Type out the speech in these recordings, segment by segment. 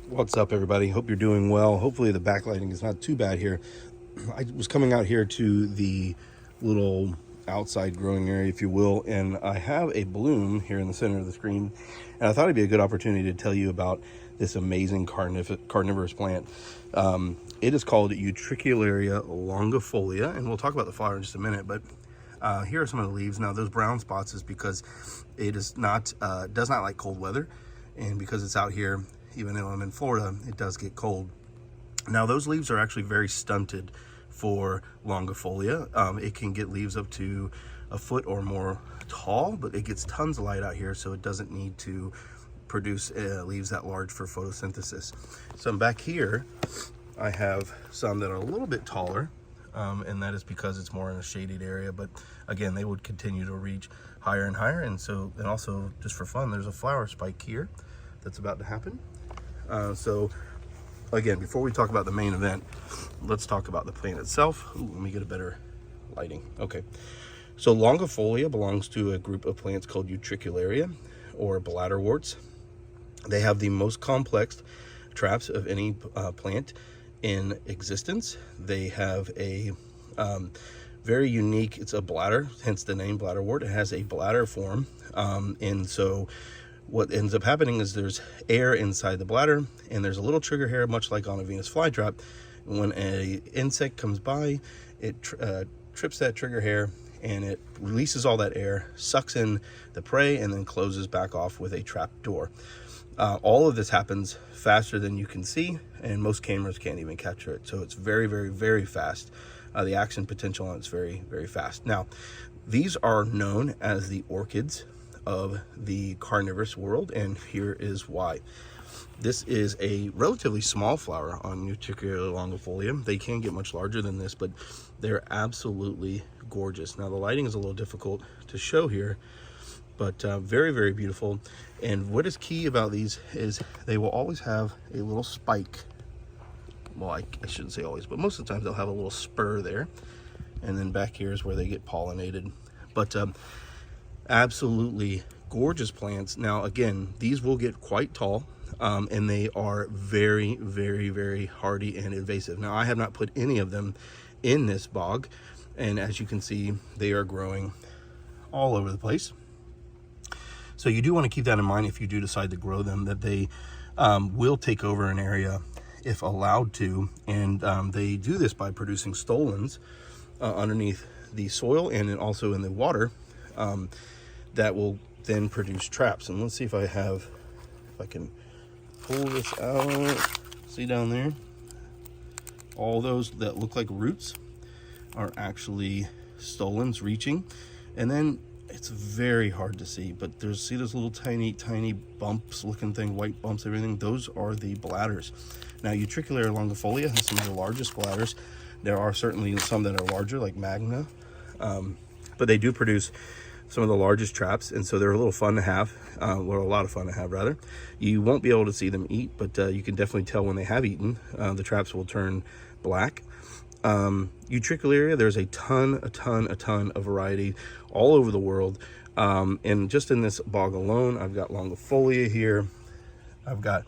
What's up, everybody? Hope you're doing well. Hopefully the backlighting is not too bad here. I was coming out here to the little outside growing area, if you will, and I have a bloom here in the center of the screen, and I thought it'd be a good opportunity to tell you about this amazing carnivorous plant. It is called Utricularia longifolia, and we'll talk about the flower in just a minute, but here are some of the leaves. Now, those brown spots is because it is not does not like cold weather, and because it's out here, even though I'm in Florida, it does get cold. Now, those leaves are actually very stunted for longifolia. It can get leaves up to a foot or more tall, but it gets tons of light out here, so it doesn't need to produce leaves that large for photosynthesis. So back here, I have some that are a little bit taller, and that is because it's more in a shaded area, but again, they would continue to reach higher and higher. And also, just for fun, there's a flower spike here that's about to happen. So again, before we talk about the main event, let's talk about the plant itself. Ooh, let me get a better lighting. Okay, so longifolia belongs to a group of plants called Utricularia, or bladderworts. They have the most complex traps of any plant in existence. They have a very unique, it's a bladder, hence the name bladderwort. It has a bladder form, and so what ends up happening is there's air inside the bladder, and there's a little trigger hair, much like on a Venus flytrap. When an insect comes by, it trips that trigger hair, and it releases all that air, sucks in the prey, and then closes back off with a trap door. All of this happens faster than you can see, and most cameras can't even capture it. So it's very, very, very fast. The action potential on it's very, very fast. Now, these are known as the orchids of the carnivorous world, and here is why. This is a relatively small flower on Utricularia longifolia. They can get much larger than this, but they're absolutely gorgeous. Now, the lighting is a little difficult to show here, but very, very beautiful. And what is key about these is they will always have a little spike. Well, I shouldn't say always, but most of the time they'll have a little spur there, and then back here is where they get pollinated. But absolutely gorgeous plants. Now, again, these will get quite tall, and they are very, very, very hardy and invasive. Now, I have not put any of them in this bog, and as you can see, they are growing all over the place. So you do want to keep that in mind if you do decide to grow them, that they will take over an area if allowed to, and they do this by producing stolons underneath the soil and then also in the water, that will then produce traps. And let's see if I can pull this out. See down there, all those that look like roots are actually stolons reaching, and then it's very hard to see, but see those little tiny bumps looking thing, white bumps, everything, those are the bladders. Now, Utricularia longifolia has some of the largest bladders. There are certainly some that are larger, like Magna, but they do produce some of the largest traps, and so they're a little fun to have, or a lot of fun to have, rather. You won't be able to see them eat, but you can definitely tell when they have eaten. The traps will turn black. Utricularia, there's a ton of variety all over the world, and just in this bog alone, I've got longifolia here, I've got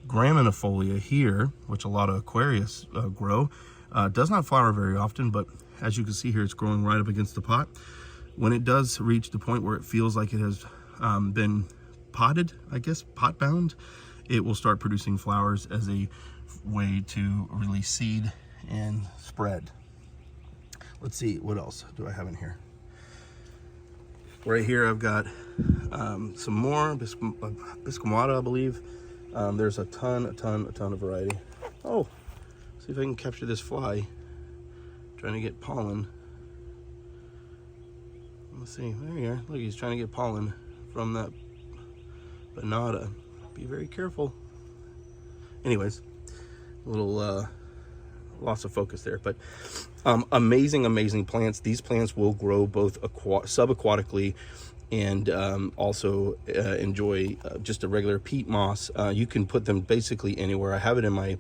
graminifolia here, which a lot of Aquarius grow. Does not flower very often, but as you can see here, it's growing right up against the pot. When it does reach the point where it feels like it has been potted, I guess, pot bound, it will start producing flowers as a way to release seed and spread. Let's see, what else do I have in here? Right here I've got some more bisquamata, I believe. There's a ton of variety. Oh, see if I can capture this fly trying to get pollen. Let's see, there you are. Look, he's trying to get pollen from that bonata. Be very careful. Anyways, a little loss of focus there, but amazing plants. These plants will grow both subaquatically and also enjoy just a regular peat moss. You can put them basically anywhere. I have it in my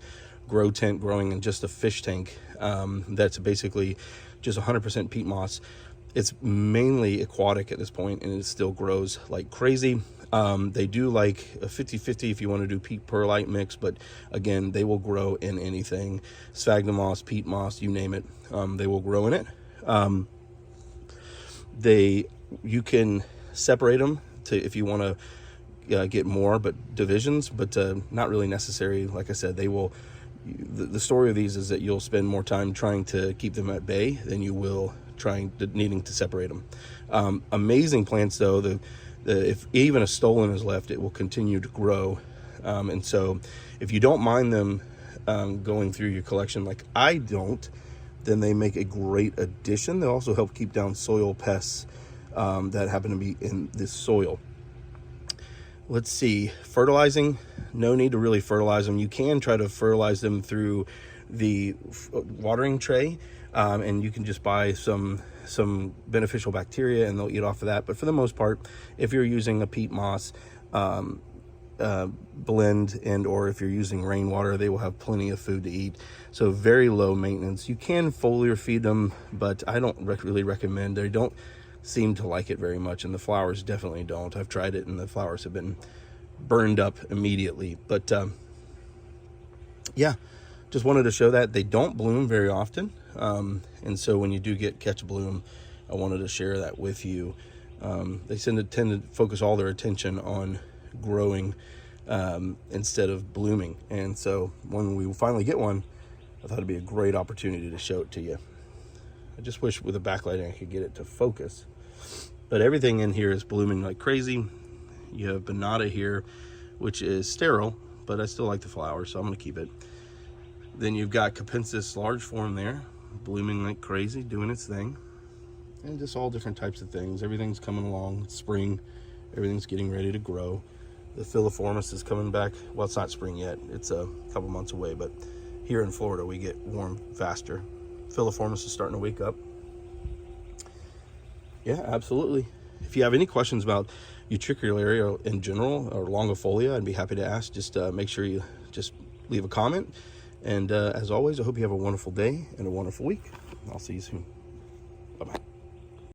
grow tent growing in just a fish tank that's basically just 100% peat moss. It's mainly aquatic at this point, and it still grows like crazy. They do like a 50-50 if you want to do peat perlite mix, but again, they will grow in anything. Sphagnum moss, peat moss, you name it, they will grow in it. You can separate them if you want to get more, but divisions, but not really necessary. Like I said, they will. The story of these is that you'll spend more time trying to keep them at bay than you will needing to separate them. Amazing plants though. If even a stolon is left, it will continue to grow. And so if you don't mind them going through your collection like I don't, then they make a great addition. They also help keep down soil pests that happen to be in this soil. Let's see, fertilizing, no need to really fertilize them. You can try to fertilize them through the watering tray, and you can just buy some beneficial bacteria and they'll eat off of that. But for the most part, if you're using a peat moss blend, and or if you're using rainwater, they will have plenty of food to eat. So very low maintenance. You can foliar feed them, but I don't really recommend. They don't seem to like it very much, and the flowers definitely don't. I've tried it and the flowers have been burned up immediately. But yeah, just wanted to show that they don't bloom very often, and so when you do catch bloom, I wanted to share that with you. They tend to focus all their attention on growing instead of blooming, and so when we finally get one, I thought it'd be a great opportunity to show it to you. I just wish with the backlighting I could get it to focus. But everything in here is blooming like crazy. You have Bonata here, which is sterile, but I still like the flowers, so I'm going to keep it. Then you've got Capensis large form there, blooming like crazy, doing its thing. And just all different types of things. Everything's coming along. It's spring. Everything's getting ready to grow. The Filiformis is coming back. Well, it's not spring yet. It's a couple months away, but here in Florida, we get warm faster. Filiformis is starting to wake up. Yeah, absolutely. If you have any questions about Utricularia in general or longifolia, I'd be happy to ask. Just make sure you just leave a comment. And as always, I hope you have a wonderful day and a wonderful week. I'll see you soon.